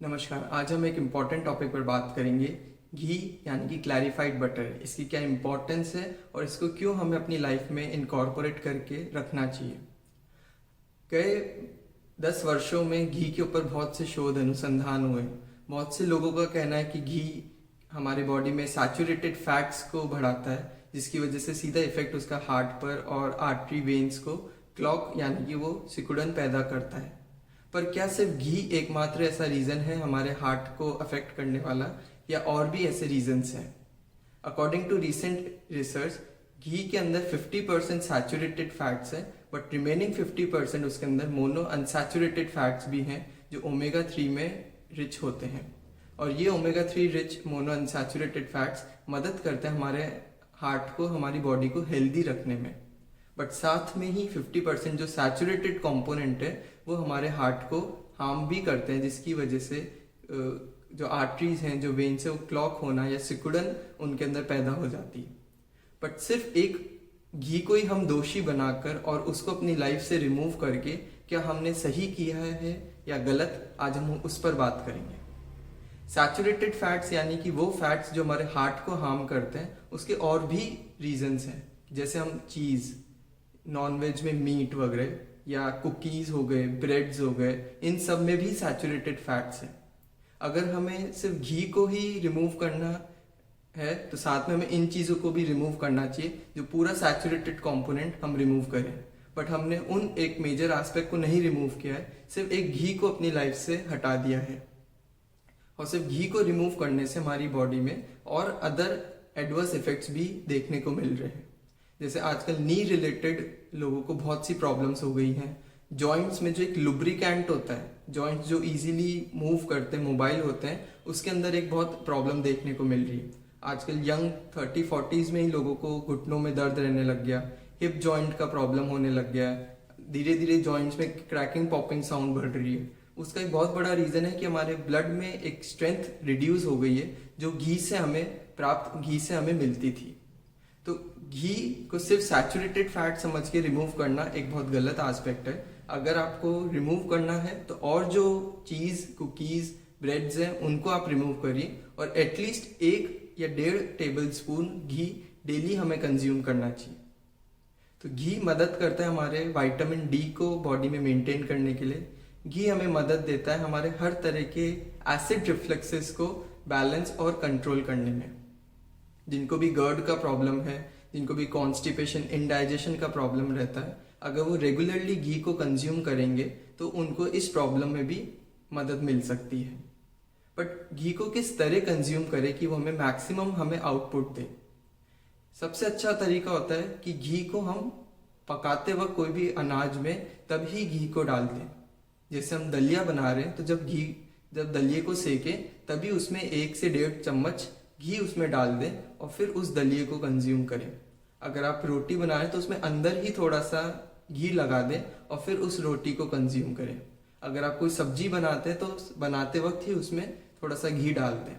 नमस्कार। आज हम एक इम्पॉर्टेंट टॉपिक पर बात करेंगे। घी यानी कि क्लैरिफाइड बटर, इसकी क्या इम्पोर्टेंस है और इसको क्यों हमें अपनी लाइफ में इनकॉर्पोरेट करके रखना चाहिए। गए 10 वर्षों में घी के ऊपर बहुत से शोध अनुसंधान हुए। बहुत से लोगों का कहना है कि घी हमारे बॉडी में सैचुरेटेड फैट्स को बढ़ाता है, जिसकी वजह से सीधा इफेक्ट उसका हार्ट पर और आर्टरी वेन्स को क्लॉग यानी कि वो सिकुड़न पैदा करता है। पर क्या सिर्फ घी एकमात्र ऐसा रीज़न है हमारे हार्ट को अफेक्ट करने वाला, या और भी ऐसे रीजंस हैं? अकॉर्डिंग टू रिसेंट रिसर्च, घी के अंदर 50% सैचुरेटेड फैट्स है, बट रिमेनिंग 50% उसके अंदर मोनो अनसैचुरेटेड फैट्स भी हैं जो ओमेगा 3 में रिच होते हैं। और ये omega 3 rich mono unsaturated fats मदद करते हैं हमारे हार्ट को, हमारी बॉडी को हेल्दी रखने में। बट साथ में ही 50% जो सैचुरेटेड कंपोनेंट है वो हमारे हार्ट को हार्म भी करते हैं, जिसकी वजह से जो आर्टरीज हैं, जो वेन से वो क्लॉक होना या सिकुड़न उनके अंदर पैदा हो जाती है। बट सिर्फ एक घी को ही हम दोषी बनाकर और उसको अपनी लाइफ से रिमूव करके क्या हमने सही किया है या गलत, आज हम उस पर बात करेंगे। सैचुरेटेड फैट्स यानी कि वो फैट्स जो हमारे हार्ट को हार्म करते हैं, उसके और भी रीजंस हैं। जैसे हम चीज़, नॉनवेज में मीट वगैरह, या कुकीज़ हो गए, ब्रेड्स हो गए, इन सब में भी सैचुरेटेड फैट्स हैं। अगर हमें सिर्फ घी को ही रिमूव करना है तो साथ में हमें इन चीज़ों को भी रिमूव करना चाहिए, जो पूरा सैचुरेटेड कंपोनेंट हम रिमूव करें। बट हमने उन एक मेजर एस्पेक्ट को नहीं रिमूव किया है, सिर्फ एक घी को अपनी लाइफ से हटा दिया है। और सिर्फ घी को रिमूव करने से हमारी बॉडी में और अदर एडवर्स इफेक्ट्स भी देखने को मिल रहे हैं। जैसे आजकल नी रिलेटेड लोगों को बहुत सी प्रॉब्लम्स हो गई हैं। जॉइंट्स में जो एक लुब्रिकेंट होता है, जॉइंट्स जो इजीली मूव करते हैं, मोबाइल होते हैं, उसके अंदर एक बहुत प्रॉब्लम देखने को मिल रही है। आजकल यंग 30-40s में ही लोगों को घुटनों में दर्द रहने लग गया, हिप जॉइंट का प्रॉब्लम होने लग गया, धीरे धीरे जॉइंट्स में क्रैकिंग पॉपिंग साउंड बढ़ रही है। उसका एक बहुत बड़ा रीज़न है कि हमारे ब्लड में एक स्ट्रेंथ रिड्यूस हो गई है, जो घी से हमें मिलती थी। तो घी को सिर्फ सैचुरेटेड फैट समझ के रिमूव करना एक बहुत गलत एस्पेक्ट है। अगर आपको रिमूव करना है तो और जो चीज़, कुकीज़, ब्रेड्स हैं, उनको आप रिमूव करिए, और एटलीस्ट 1 या 1.5 टेबल स्पून घी डेली हमें कंज्यूम करना चाहिए। तो घी मदद करता है हमारे विटामिन डी को बॉडी में मेंटेन करने के लिए। घी हमें मदद देता है हमारे हर तरह के एसिड रिफ्लेक्सेस को बैलेंस और कंट्रोल करने में। जिनको भी गर्ड का प्रॉब्लम है, जिनको भी कॉन्स्टिपेशन, इंडाइजेशन का प्रॉब्लम रहता है, अगर वो रेगुलरली घी को कंज्यूम करेंगे तो उनको इस प्रॉब्लम में भी मदद मिल सकती है। बट घी को किस तरह कंज्यूम करें कि वो हमें आउटपुट दे। सबसे अच्छा तरीका होता है कि घी को हम पकाते वक्त कोई भी अनाज में तभी घी को डाल दें। जैसे हम दलिया बना रहे हैं तो जब दलिये को सेकें तभी उसमें 1 से 1.5 चम्मच घी उसमें डाल दें और फिर उस दलिये को कंज्यूम करें। अगर आप रोटी बना रहे हैं तो उसमें अंदर ही थोड़ा सा घी लगा दें और फिर उस रोटी को कंज्यूम करें। अगर आप कोई सब्जी बनाते हैं तो बनाते वक्त ही उसमें थोड़ा सा घी डाल दें।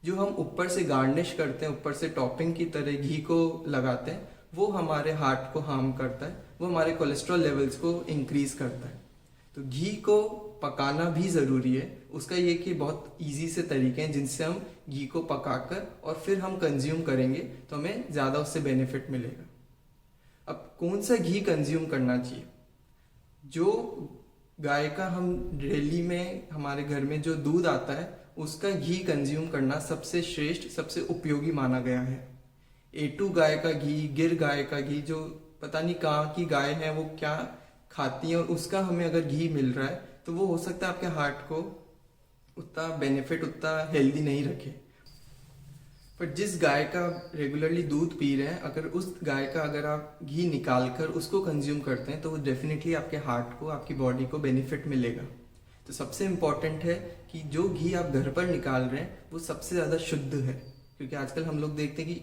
जो हम ऊपर से गार्निश करते हैं, ऊपर से टॉपिंग की तरह घी को लगाते हैं, वो हमारे हार्ट को हार्म करता है, वो हमारे कोलेस्ट्रॉल लेवल्स को इंक्रीज करता है। तो घी को पकाना भी ज़रूरी है। उसका ये कि बहुत इजी से तरीके हैं जिनसे हम घी को पकाकर और फिर हम कंज्यूम करेंगे तो हमें ज़्यादा उससे बेनिफिट मिलेगा। अब कौन सा घी कंज्यूम करना चाहिए? जो गाय का हम डेली में हमारे घर में जो दूध आता है उसका घी कंज्यूम करना सबसे श्रेष्ठ, सबसे उपयोगी माना गया है। A2 गाय का घी, गिर गाय का घी, जो पता नहीं कहाँ की गाय है, वो क्या खाती है, और उसका हमें अगर घी मिल रहा है तो वो हो सकता है आपके हार्ट को उतना बेनिफिट, उतना हेल्दी नहीं रखे। पर जिस गाय का रेगुलरली दूध पी रहे हैं, अगर उस गाय का अगर आप घी निकाल कर उसको कंज्यूम करते हैं तो वो डेफिनेटली आपके हार्ट को, आपकी बॉडी को बेनिफिट मिलेगा। तो सबसे इम्पॉर्टेंट है कि जो घी आप घर पर निकाल रहे हैं वो सबसे ज़्यादा शुद्ध है, क्योंकि आजकल हम लोग देखते हैं कि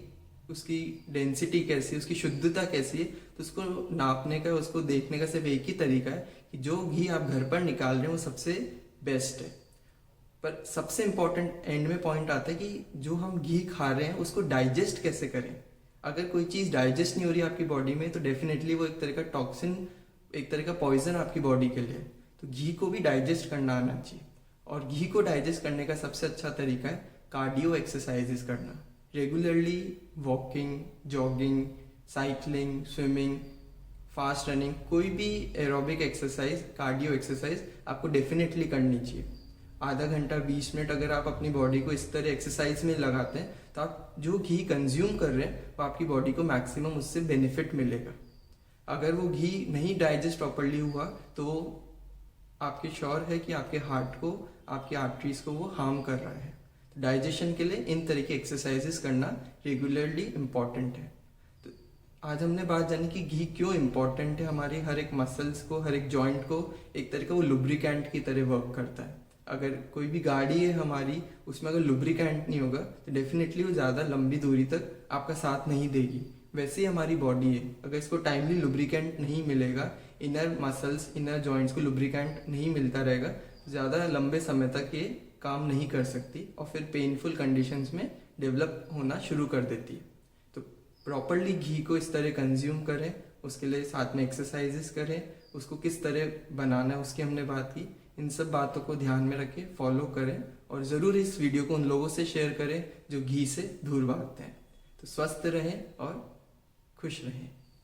उसकी डेंसिटी कैसी है, उसकी शुद्धता कैसी है। तो उसको नापने का, उसको देखने का सिर्फ एक ही तरीका है कि जो घी आप घर पर निकाल रहे हैं वो सबसे बेस्ट है। पर सबसे इम्पॉर्टेंट एंड में पॉइंट आता है कि जो हम घी खा रहे हैं उसको डाइजेस्ट कैसे करें। अगर कोई चीज़ डाइजेस्ट नहीं हो रही आपकी बॉडी में तो डेफिनेटली वो एक तरह का टॉक्सिन, एक तरह का पॉइजन आपकी बॉडी के लिए। तो घी को भी डाइजेस्ट करना आना चाहिए। और घी को डाइजेस्ट करने का सबसे अच्छा तरीका है कार्डियो एक्सरसाइजेस करना। Regularly walking, jogging, cycling, swimming, fast running, कोई भी एरोबिक एक्सरसाइज, कार्डियो एक्सरसाइज आपको डेफिनेटली करनी चाहिए। आधा घंटा 20 मिनट अगर आप अपनी बॉडी को इस तरह एक्सरसाइज में लगाते हैं तो आप जो घी कंज्यूम कर रहे हैं वो आपकी बॉडी को मैक्सिमम उससे बेनिफिट मिलेगा। अगर वो घी नहीं डाइजेस्ट प्रॉपरली हुआ तो आपके श्योर है कि आपके हार्ट को, आपके आर्टरीज को वो हार्म कर रहा है। डाइजेशन के लिए इन तरह की एक्सरसाइजेस करना रेगुलरली इम्पॉर्टेंट है। तो आज हमने बात जानी कि घी क्यों इम्पॉर्टेंट है हमारे हर एक मसल्स को, हर एक जॉइंट को। एक तरह का वो लुब्रिकेंट की तरह वर्क करता है। अगर कोई भी गाड़ी है हमारी, उसमें अगर लुब्रिकेंट नहीं होगा तो डेफिनेटली वो ज़्यादा लंबी दूरी तक आपका साथ नहीं देगी। वैसे ही हमारी बॉडी है, अगर इसको टाइमली लुब्रिकेंट नहीं मिलेगा, इनर मसल्स, इनर जॉइंट्स को लुब्रिकेंट नहीं मिलता रहेगा, ज़्यादा लंबे समय तक ये काम नहीं कर सकती और फिर पेनफुल कंडीशंस में डेवलप होना शुरू कर देती है। तो प्रॉपरली घी को इस तरह कंज्यूम करें, उसके लिए साथ में एक्सरसाइजेस करें, उसको किस तरह बनाना है उसकी हमने बात की। इन सब बातों को ध्यान में रखें, फॉलो करें और ज़रूर इस वीडियो को उन लोगों से शेयर करें जो घी से दूर भागते हैं। तो स्वस्थ रहें और खुश रहें।